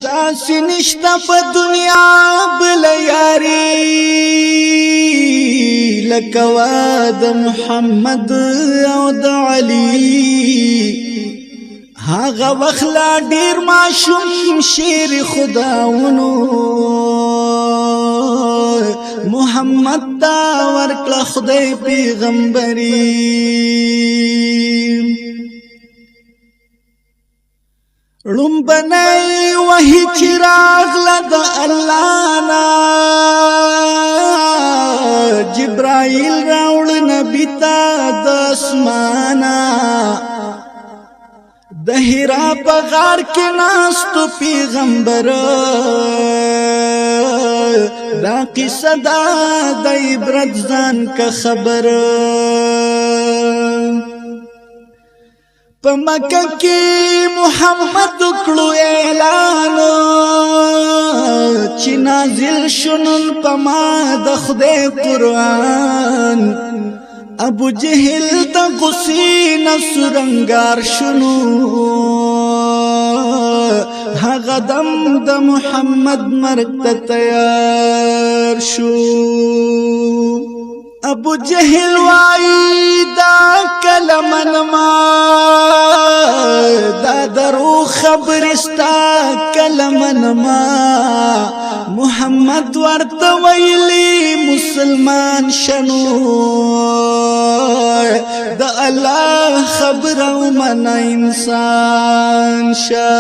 داسې نشته په دنیا بل یاري لکه د محمد او د علي هغه وخت لا ډیر ماشوم شیر خداونو محمد تا ورکړه خدای پیغمبري لومبنی وحی چراغ لد اللہ نا جبرائیل راوڑ نبی تا دسمانا دہرا بغار کے ناستو پیغمبر دا قصہ دا عبرت زان کا خبر پا مکہ کی محمد کلو اعلان چی نازل شنن پا ما دا خدای قرآن ابو جہل دا غسین سرنگار شنو هغه دم دا محمد مرگ تا تیار شو ابو جہل وائی دا کلمن ما دا درو خبرستا کلمن ما محمد ورت ویلی مسلمان شنو دا اللہ خبر من انسان شا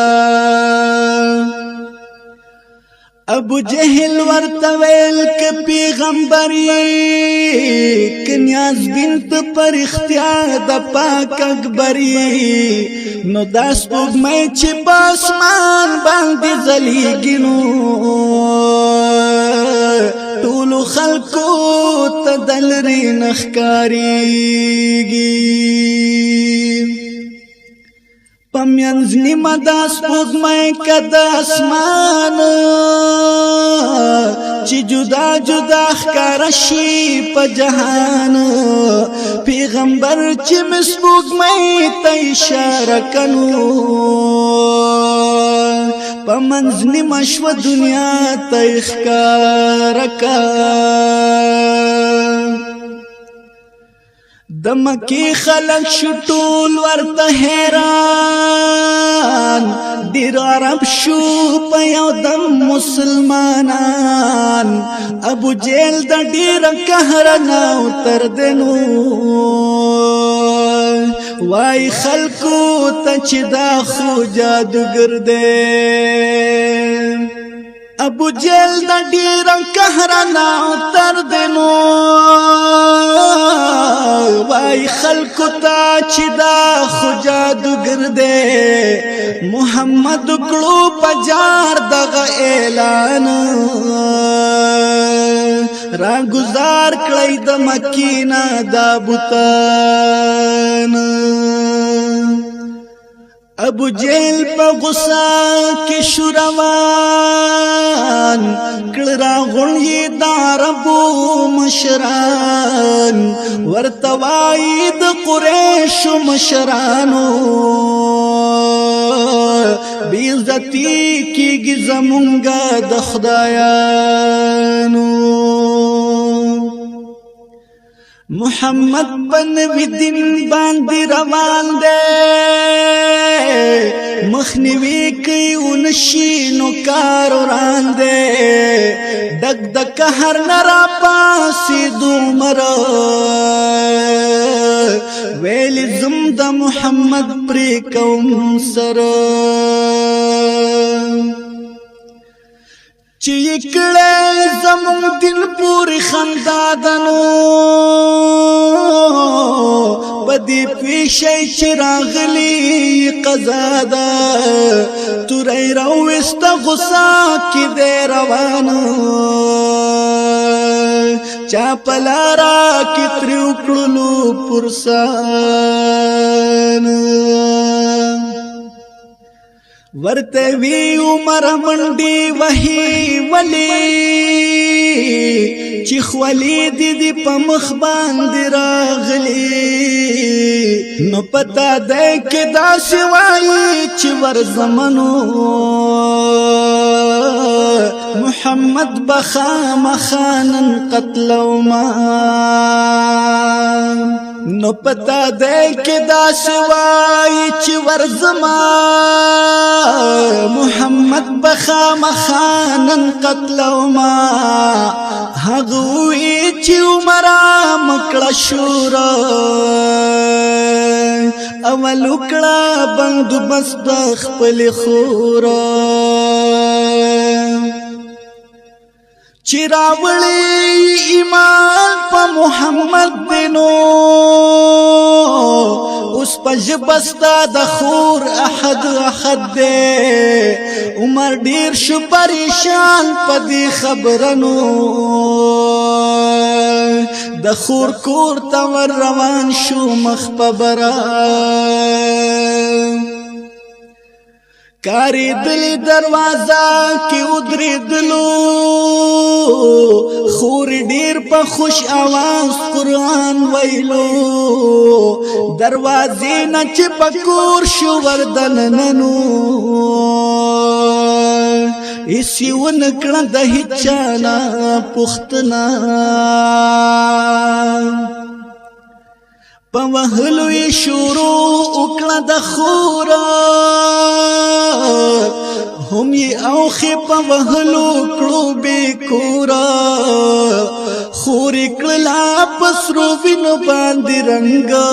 ابو جہل ورتویل که پیغمبری کنیاز بنت پر اختیار دا پاک اکبری نو داس پوگ میں چی باسمان باندی زلیگی نو طولو خلقو تدلری نخکاریگی پمینز نیمه دا سپوږمۍ که د اسمان چې جدا جدا ښکاره شي په جهان پیغمبر چې مې سپوږمۍ ته اشاره کنو په منځ نیمه شوه دنیا ته یې ښکاره که د مکی خلق شو ټول ورته حیران ډیر عرب شو په یو دم مسلمانان ابو جیل د ډیر قهر نه تر دنو وای خلقو ته چې دا خو جادوګر دی ابو جیل دا ډیر قهر نه تر دنو وای خلقو تا چې دا خو جادوګر دی محمد کړو پجار دغه اعلان را گزار کړی د مکینا دا بوتان ابو جیل پا غصہ کی شروان کلرا غنی داربو مشران ورتوائی دا قریش مشرانو بیزتی کی گی زمونگا دا خدایانو محمد بنوی دین باندی روان دے مخنوی کئی اونشی نو کار وران دے دک دک ہر نرا پاسی دومر ویلی زمد محمد پری قوم سر چی اکڑے زمون دل پوری خندادنو بدی پیشی چراغلی قزادا توری روست غصا کی دے روانو چاپلارا کی تریوکلو پرسان ورته وی عمر منډي وحي ولي چې خولي دي په مخ باندې راغلي نو پتا ده کې دا سوای چې ور زمنو محمد بخامخانن قتلوما نو پتا دے کہ دا سوائی چی ورزما محمد بخامخانن قتلوما هغوی چی عمرا مکڑا شورا اول اکڑا بندو بس بخپل خورا چراولی ایمان پا محمد دینو اس پا جبستا دخور احد احد دے عمر دیر شو پریشان پا دی خبرنو دخور کور تور روان شو مخبرا کاری دلی دروازہ کی ادری دلو خوری دیر پا خوش آواز قرآن ویلو دروازی نچ پکور شو وردن ننو اسی ونکڑا دہی چانا پختنا پا وحلوی شروع اکڑا دخورا هم یہ اوخی پا وحلو کڑو بے کورا خوری کڑلا پسرو وینو باندی رنگا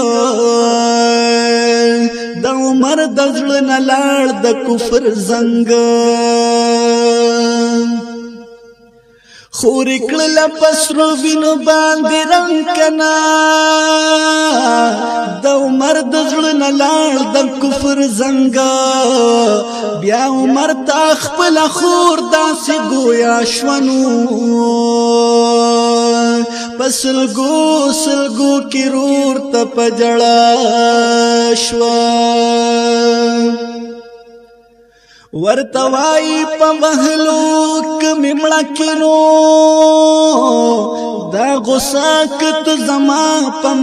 دا عمر دزل نلال دا کفر زنگا خوری کڑلا پسرو وینو باندی رنگ کنا دا عمر دزل نلال دا کفر زنگا بیا عمر تاخ پلا خور دا سی گویا شونو پسلگو سلگو کی رور تا پجڑا شوا ورتوائی پا وحلو کمی مڑکنو دا غصاکت زمان پا